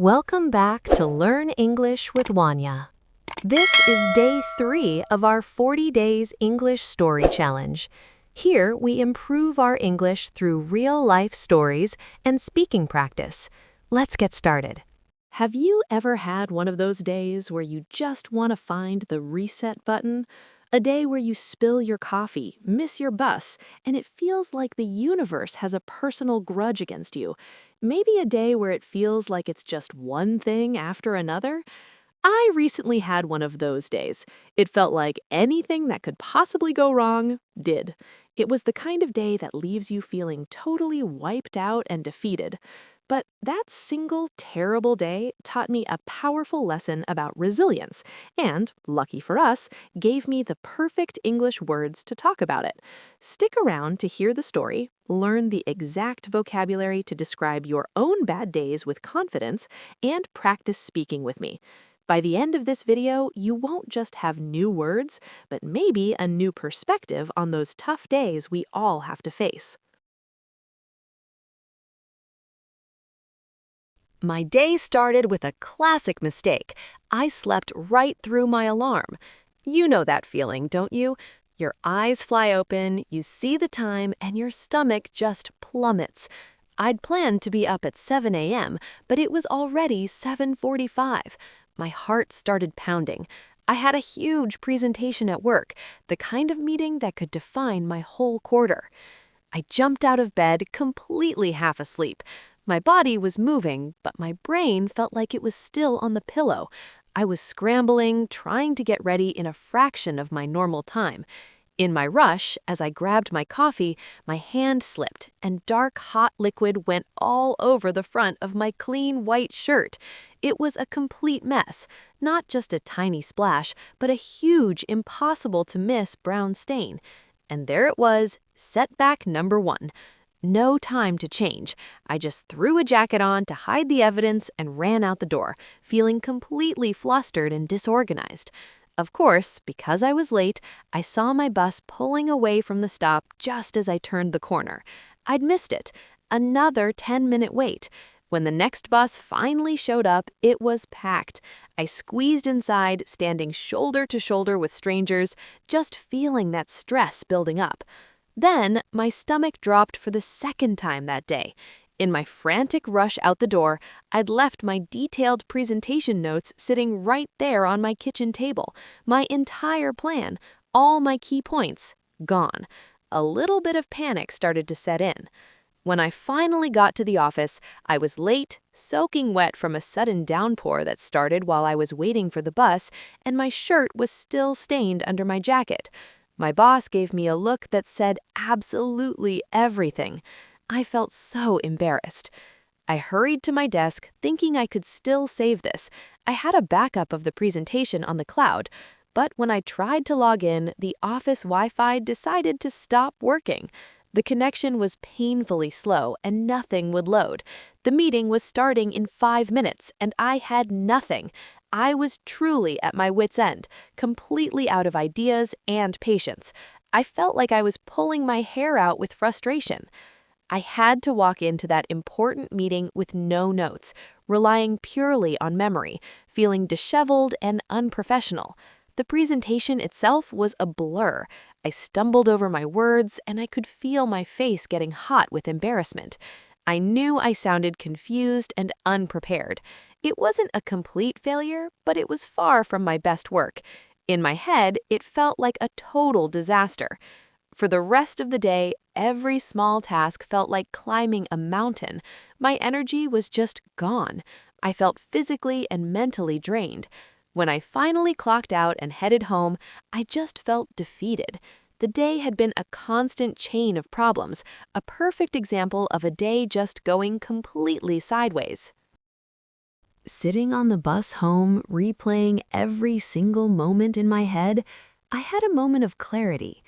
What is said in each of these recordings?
Welcome back to Learn English with Wanya. This is day 3 of our 40 Days English Story Challenge. Here, we improve our English through real-life stories and speaking practice. Let's get started. Have you ever had one of those days where you just want to find the reset button? A day where you spill your coffee, miss your bus, and it feels like the universe has a personal grudge against you. Maybe a day where it feels like it's just one thing after another? I recently had one of those days. It felt like anything that could possibly go wrong did. It was the kind of day that leaves you feeling totally wiped out and defeated. But that single terrible day taught me a powerful lesson about resilience and, lucky for us, gave me the perfect English words to talk about it. Stick around to hear the story, learn the exact vocabulary to describe your own bad days with confidence, and practice speaking with me. By the end of this video, you won't just have new words, but maybe a new perspective on those tough days we all have to face. My day started with a classic mistake. I slept right through my alarm. You know that feeling, don't you? Your eyes fly open, you see the time, and your stomach just plummets. I'd planned to be up at 7 a.m., but it was already 7:45. My heart started pounding. I had a huge presentation at work, the kind of meeting that could define my whole quarter. I jumped out of bed, completely half asleep. My body was moving, but my brain felt like it was still on the pillow. I was scrambling, trying to get ready in a fraction of my normal time. In my rush, as I grabbed my coffee, my hand slipped, and dark, hot liquid went all over the front of my clean white shirt. It was a complete mess, not just a tiny splash, but a huge, impossible-to-miss brown stain. And there it was, setback number 1. No time to change. I just threw a jacket on to hide the evidence and ran out the door, feeling completely flustered and disorganized. Of course, because I was late, I saw my bus pulling away from the stop just as I turned the corner. I'd missed it. Another 10-minute wait. When the next bus finally showed up, it was packed. I squeezed inside, standing shoulder to shoulder with strangers, just feeling that stress building up. Then, my stomach dropped for the second time that day. In my frantic rush out the door, I'd left my detailed presentation notes sitting right there on my kitchen table. My entire plan, all my key points, gone. A little bit of panic started to set in. When I finally got to the office, I was late, soaking wet from a sudden downpour that started while I was waiting for the bus, and my shirt was still stained under my jacket. My boss gave me a look that said absolutely everything. I felt so embarrassed. I hurried to my desk, thinking I could still save this. I had a backup of the presentation on the cloud, but when I tried to log in, the office Wi-Fi decided to stop working. The connection was painfully slow and nothing would load. The meeting was starting in 5 minutes and I had nothing. I was truly at my wit's end, completely out of ideas and patience. I felt like I was pulling my hair out with frustration. I had to walk into that important meeting with no notes, relying purely on memory, feeling disheveled and unprofessional. The presentation itself was a blur. I stumbled over my words, and I could feel my face getting hot with embarrassment. I knew I sounded confused and unprepared. It wasn't a complete failure, but it was far from my best work. In my head, it felt like a total disaster. For the rest of the day, every small task felt like climbing a mountain. My energy was just gone. I felt physically and mentally drained. When I finally clocked out and headed home, I just felt defeated. The day had been a constant chain of problems, a perfect example of a day just going completely sideways. Sitting on the bus home, replaying every single moment in my head, I had a moment of clarity.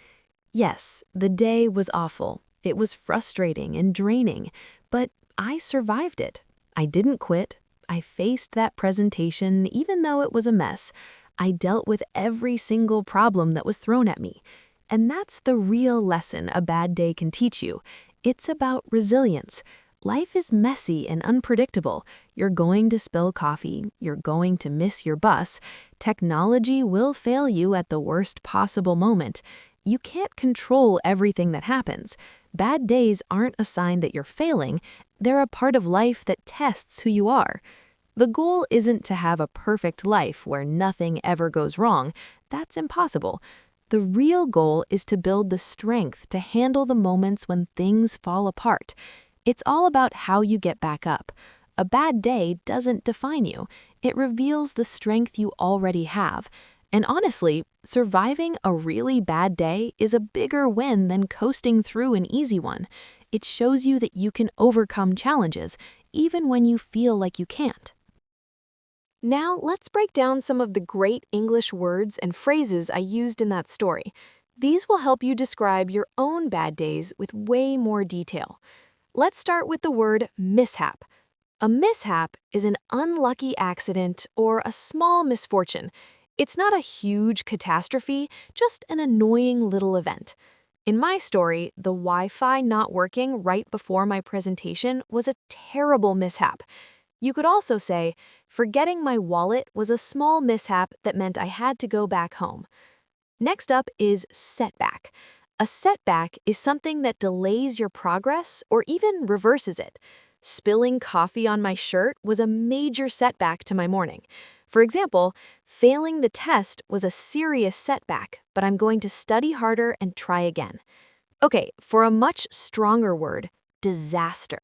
Yes, the day was awful. It was frustrating and draining, but I survived it. I didn't quit. I faced that presentation even though it was a mess. I dealt with every single problem that was thrown at me. And that's the real lesson a bad day can teach you. It's about resilience. Life is messy and unpredictable. You're going to spill coffee, you're going to miss your bus. Technology will fail you at the worst possible moment. You can't control everything that happens. Bad days aren't a sign that you're failing, they're a part of life that tests who you are. The goal isn't to have a perfect life where nothing ever goes wrong. That's impossible. The real goal is to build the strength to handle the moments when things fall apart. It's all about how you get back up. A bad day doesn't define you. It reveals the strength you already have. And honestly, surviving a really bad day is a bigger win than coasting through an easy one. It shows you that you can overcome challenges, even when you feel like you can't. Now, let's break down some of the great English words and phrases I used in that story. These will help you describe your own bad days with way more detail. Let's start with the word mishap. A mishap is an unlucky accident or a small misfortune. It's not a huge catastrophe, just an annoying little event. In my story, the Wi-Fi not working right before my presentation was a terrible mishap. You could also say, forgetting my wallet was a small mishap that meant I had to go back home. Next up is setback. A setback is something that delays your progress or even reverses it. Spilling coffee on my shirt was a major setback to my morning. For example, failing the test was a serious setback, but I'm going to study harder and try again. Okay, for a much stronger word, disaster.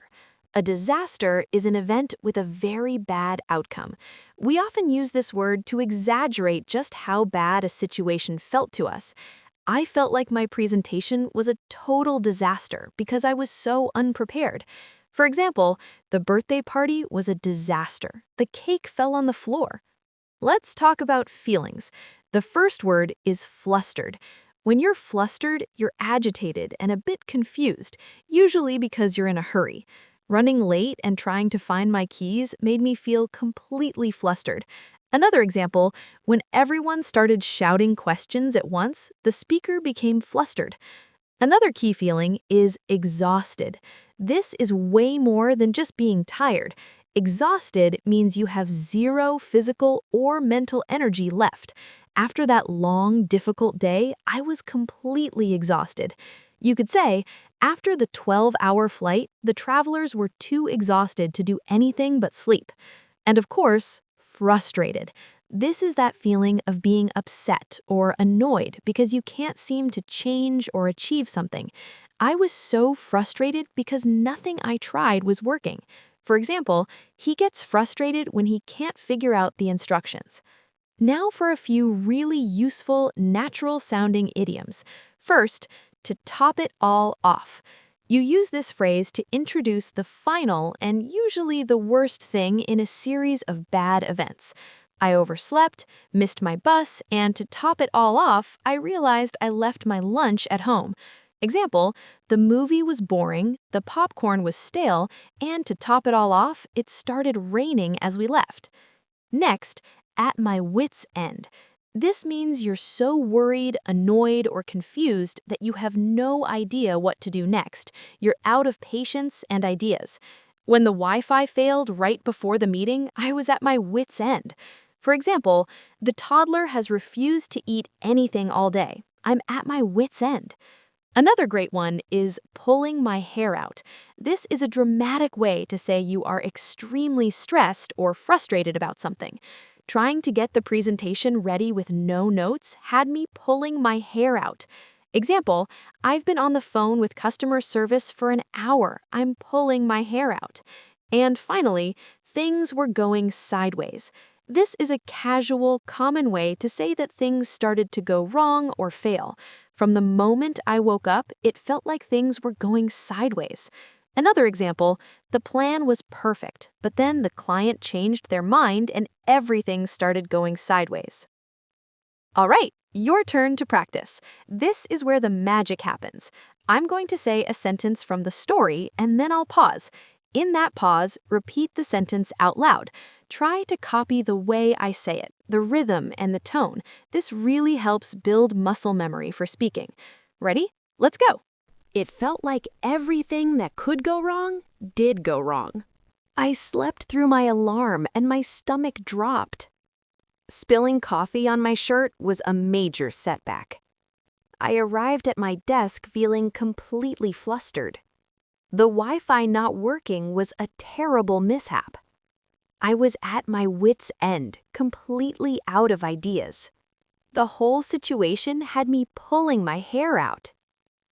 A disaster is an event with a very bad outcome. We often use this word to exaggerate just how bad a situation felt to us. I felt like my presentation was a total disaster because I was so unprepared. For example, the birthday party was a disaster. The cake fell on the floor. Let's talk about feelings. The first word is flustered. When you're flustered, you're agitated and a bit confused, usually because you're in a hurry. Running late and trying to find my keys made me feel completely flustered. Another example, when everyone started shouting questions at once, the speaker became flustered. Another key feeling is exhausted. This is way more than just being tired. Exhausted means you have zero physical or mental energy left. After that long, difficult day, I was completely exhausted. You could say, after the 12-hour flight, the travelers were too exhausted to do anything but sleep. And of course, frustrated. This is that feeling of being upset or annoyed because you can't seem to change or achieve something. I was so frustrated because nothing I tried was working. For example, he gets frustrated when he can't figure out the instructions. Now for a few really useful, natural-sounding idioms. First, to top it all off. You use this phrase to introduce the final and usually the worst thing in a series of bad events. I overslept, missed my bus, and to top it all off, I realized I left my lunch at home. Example, the movie was boring, the popcorn was stale, and to top it all off, it started raining as we left. Next, at my wit's end. This means you're so worried, annoyed, or confused that you have no idea what to do next. You're out of patience and ideas. When the Wi-Fi failed right before the meeting, I was at my wit's end. For example, the toddler has refused to eat anything all day. I'm at my wit's end. Another great one is pulling my hair out. This is a dramatic way to say you are extremely stressed or frustrated about something. Trying to get the presentation ready with no notes had me pulling my hair out. Example, I've been on the phone with customer service for an hour. I'm pulling my hair out. And finally, things were going sideways. This is a casual, common way to say that things started to go wrong or fail. From the moment I woke up, it felt like things were going sideways. Another example, the plan was perfect, but then the client changed their mind and everything started going sideways. All right, your turn to practice. This is where the magic happens. I'm going to say a sentence from the story and then I'll pause. In that pause, repeat the sentence out loud. Try to copy the way I say it, the rhythm and the tone. This really helps build muscle memory for speaking. Ready? Let's go. It felt like everything that could go wrong did go wrong. I slept through my alarm and my stomach dropped. Spilling coffee on my shirt was a major setback. I arrived at my desk feeling completely flustered. The Wi-Fi not working was a terrible mishap. I was at my wit's end, completely out of ideas. The whole situation had me pulling my hair out.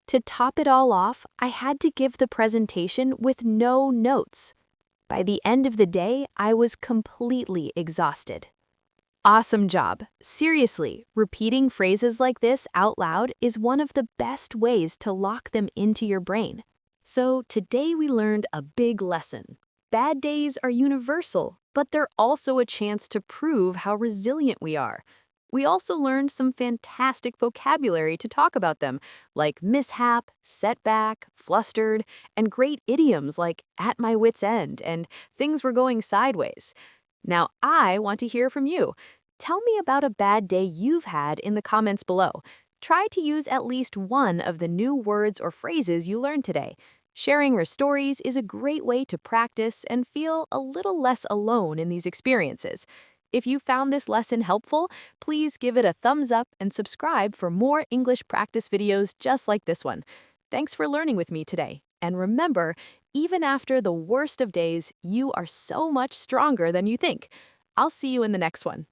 To top it all off, I had to give the presentation with no notes. By the end of the day, I was completely exhausted. Awesome job. Seriously, repeating phrases like this out loud is one of the best ways to lock them into your brain. So today we learned a big lesson. Bad days are universal, but they're also a chance to prove how resilient we are. We also learned some fantastic vocabulary to talk about them, like mishap, setback, flustered, and great idioms like at my wit's end and things were going sideways. Now I want to hear from you. Tell me about a bad day you've had in the comments below. Try to use at least one of the new words or phrases you learned today. Sharing your stories is a great way to practice and feel a little less alone in these experiences. If you found this lesson helpful, please give it a thumbs up and subscribe for more English practice videos just like this one. Thanks for learning with me today. And remember, even after the worst of days, you are so much stronger than you think. I'll see you in the next one.